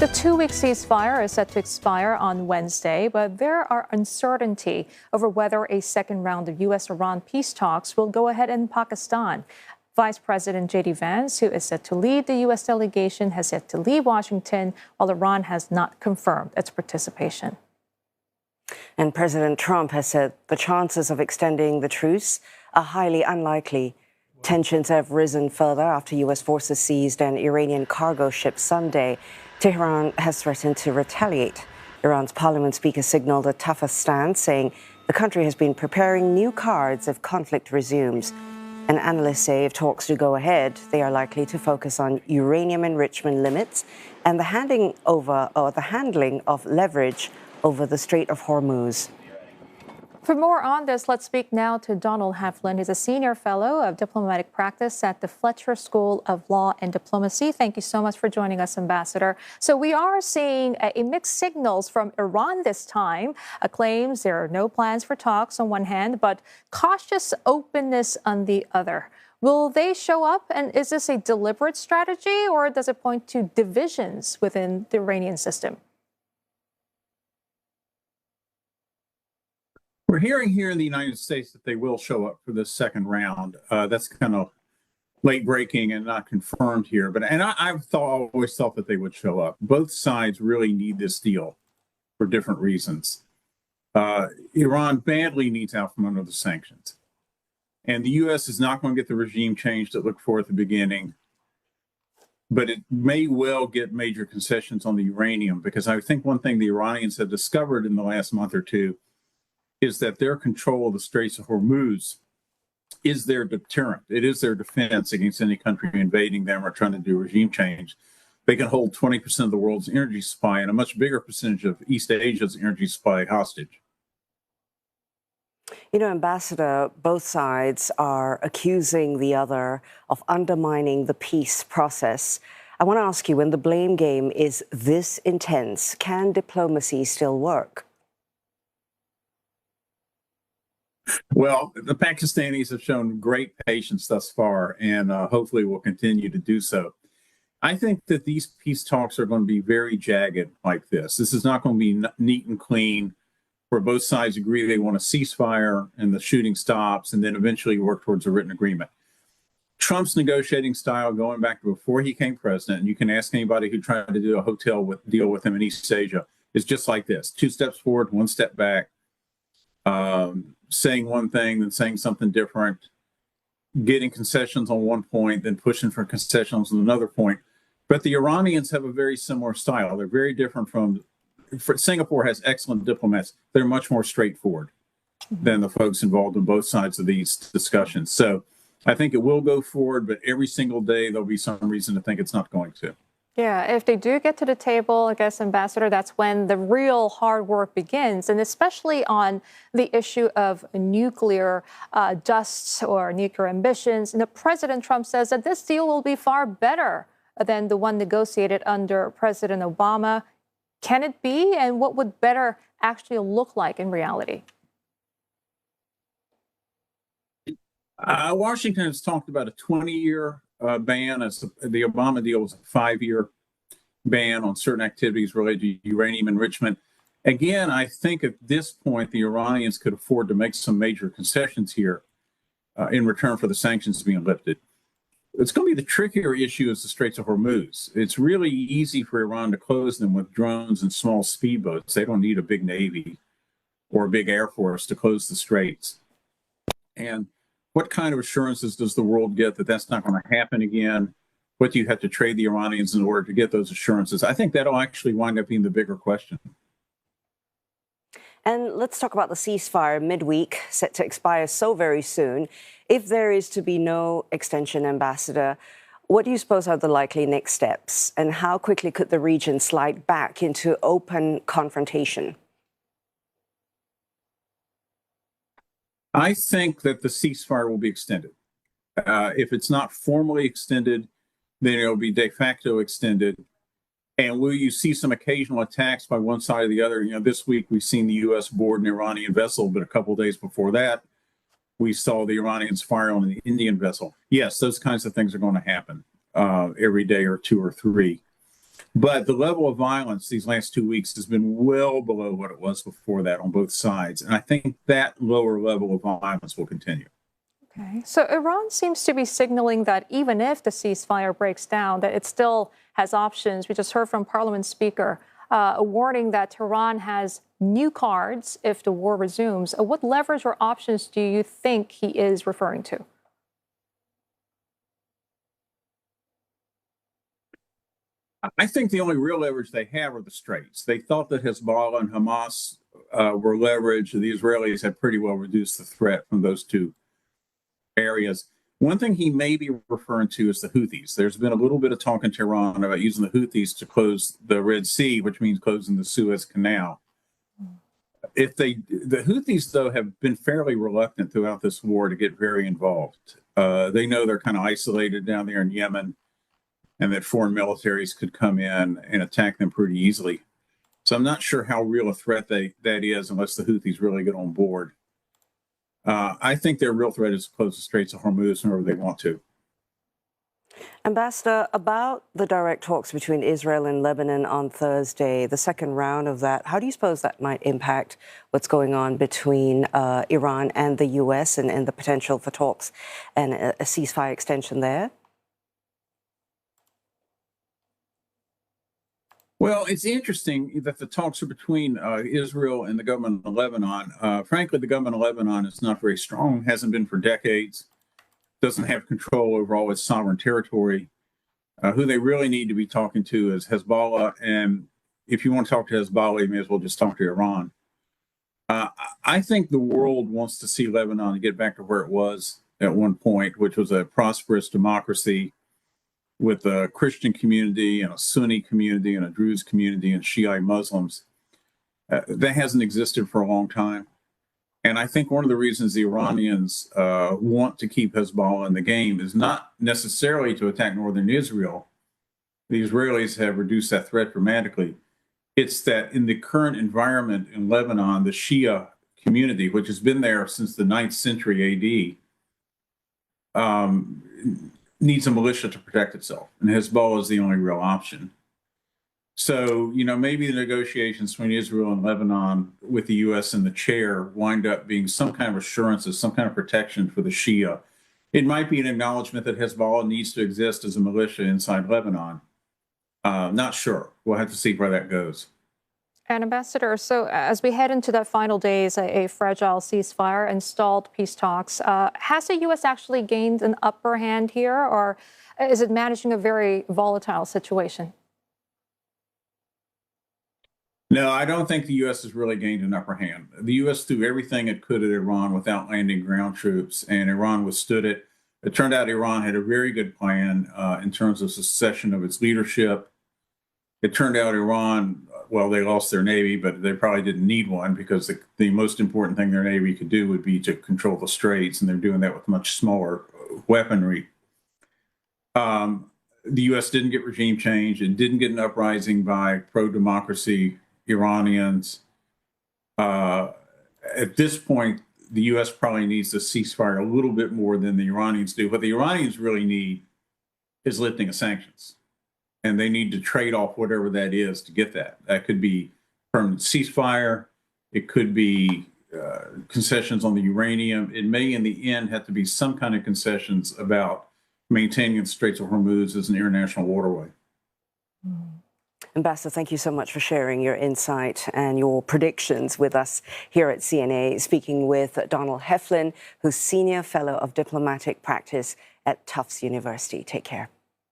The two-week ceasefire is set to expire on Wednesday, but there are uncertainty over whether a second round of U.S.-Iran peace talks will go ahead in Pakistan. Vice President J.D. Vance, who is set to lead the U.S. delegation, has yet to leave Washington, while Iran has not confirmed its participation. And President Trump has said the chances of extending the truce are highly unlikely. Tensions have risen further after U.S. forces seized an Iranian cargo ship Sunday. Tehran has threatened to retaliate. Iran's parliament speaker signaled a tougher stance, saying the country has been preparing new cards if conflict resumes. And analysts say if talks do go ahead, they are likely to focus on uranium enrichment limits and the handling of leverage over the Strait of Hormuz. For more on this, let's speak now to Donald Heflin. He's a senior fellow of diplomatic practice at the Fletcher School of Law and Diplomacy. Thank you so much for joining us, Ambassador. So we are seeing a mixed signals from Iran this time. Claims there are no plans for talks on one hand, but cautious openness on the other. Will they show up? And is this a deliberate strategy, or does it point to divisions within the Iranian system? We're hearing here in the United States that they will show up for this second round. That's kind of late breaking and not confirmed here. But I've always thought that they would show up. Both sides really need this deal for different reasons. Iran badly needs out from under the sanctions. And the U.S. is not going to get the regime change it looked for at the beginning. But it may well get major concessions on the uranium, because I think one thing the Iranians have discovered in the last month or two is that their control of the Straits of Hormuz is their deterrent. It is their defense against any country invading them or trying to do regime change. They can hold 20% of the world's energy supply and a much bigger percentage of East Asia's energy supply hostage. You know, Ambassador, both sides are accusing the other of undermining the peace process. I want to ask you, when the blame game is this intense, can diplomacy still work? Well, the Pakistanis have shown great patience thus far, and hopefully will continue to do so. I think that these peace talks are going to be very jagged like this. This is not going to be neat and clean, where both sides agree they want a ceasefire and the shooting stops, and then eventually work towards a written agreement. Trump's negotiating style, going back to before he became president, and you can ask anybody who tried to do a deal with him in East Asia, is just like this: 2 steps forward, 1 step back. Saying one thing, then saying something different, getting concessions on one point, then pushing for concessions on another point. But the Iranians have a very similar style. They're very different from Singapore has excellent diplomats. They're much more straightforward than the folks involved in both sides of these discussions. So I think it will go forward, but every single day there'll be some reason to think it's not going to. Yeah, if they do get to the table, I guess, Ambassador, that's when the real hard work begins, and especially on the issue of nuclear dusts or nuclear ambitions. And President Trump says that this deal will be far better than the one negotiated under President Obama. Can it be? And what would better actually look like in reality? Washington has talked about a 20-year ban, as the Obama deal was a 5-year ban on certain activities related to uranium enrichment. Again, I think at this point, the Iranians could afford to make some major concessions here in return for the sanctions being lifted. It's going to be the trickier issue is the Straits of Hormuz. It's really easy for Iran to close them with drones and small speedboats. They don't need a big navy or a big air force to close the straits. And what kind of assurances does the world get that that's not going to happen again? What do you have to trade the Iranians in order to get those assurances? I think that'll actually wind up being the bigger question. And let's talk about the ceasefire midweek, set to expire so very soon. If there is to be no extension, Ambassador, what do you suppose are the likely next steps? And how quickly could the region slide back into open confrontation? I think that the ceasefire will be extended. If it's not formally extended, then it'll be de facto extended. And will you see some occasional attacks by one side or the other? You know, this week we've seen the U.S. board an Iranian vessel, but a couple of days before that, we saw the Iranians fire on an Indian vessel. Yes, those kinds of things are going to happen every day or 2 or 3. But the level of violence these last 2 weeks has been well below what it was before that on both sides. And I think that lower level of violence will continue. Okay. So Iran seems to be signaling that even if the ceasefire breaks down, that it still has options. We just heard from Parliament Speaker a warning that Tehran has new cards if the war resumes. What leverage or options do you think he is referring to? I think the only real leverage they have are the Straits. They thought that Hezbollah and Hamas were leveraged. The Israelis had pretty well reduced the threat from those two areas. One thing he may be referring to is the Houthis. There's been a little bit of talk in Tehran about using the Houthis to close the Red Sea, which means closing the Suez Canal. The Houthis, though, have been fairly reluctant throughout this war to get very involved. They know they're kind of isolated down there in Yemen, and that foreign militaries could come in and attack them pretty easily. So I'm not sure how real a threat that is unless the Houthis really get on board. I think their real threat is to close the Straits of Hormuz whenever they want to. Ambassador, about the direct talks between Israel and Lebanon on Thursday, the second round of that, how do you suppose that might impact what's going on between Iran and the U.S. and the potential for talks and a ceasefire extension there? Well, it's interesting that the talks are between Israel and the government of Lebanon. Frankly, the government of Lebanon is not very strong, hasn't been for decades, doesn't have control over all its sovereign territory. Who they really need to be talking to is Hezbollah. And if you want to talk to Hezbollah, you may as well just talk to Iran. I think the world wants to see Lebanon get back to where it was at one point, which was a prosperous democracy with a Christian community and a Sunni community and a Druze community and Shiite Muslims. That hasn't existed for a long time. And I think one of the reasons the Iranians want to keep Hezbollah in the game is not necessarily to attack northern Israel. The Israelis have reduced that threat dramatically. It's that in the current environment in Lebanon, the Shia community, which has been there since the 9th century AD, needs a militia to protect itself, and Hezbollah is the only real option. So, maybe the negotiations between Israel and Lebanon with the U.S. in the chair wind up being some kind of assurances, some kind of protection for the Shia. It might be an acknowledgement that Hezbollah needs to exist as a militia inside Lebanon. Not sure. We'll have to see where that goes. And Ambassador, so as we head into the final days, a fragile ceasefire and stalled peace talks, has the U.S. actually gained an upper hand here, or is it managing a very volatile situation? No, I don't think the U.S. has really gained an upper hand. The U.S. threw everything it could at Iran without landing ground troops, and Iran withstood it. It turned out Iran had a very good plan in terms of secession of its leadership. It turned out Iran, well, they lost their Navy, but they probably didn't need one because the most important thing their Navy could do would be to control the Straits, and they're doing that with much smaller weaponry. The U.S. didn't get regime change. It didn't get an uprising by pro-democracy Iranians. At this point, the U.S. probably needs a ceasefire a little bit more than the Iranians do. What the Iranians really need is lifting of sanctions. And they need to trade off whatever that is to get that. That could be permanent ceasefire. It could be concessions on the uranium. It may, in the end, have to be some kind of concessions about maintaining the Straits of Hormuz as an international waterway. Ambassador, thank you so much for sharing your insight and your predictions with us here at CNA, speaking with Donald Heflin, who's Senior Fellow of Diplomatic Practice at Tufts University. Take care.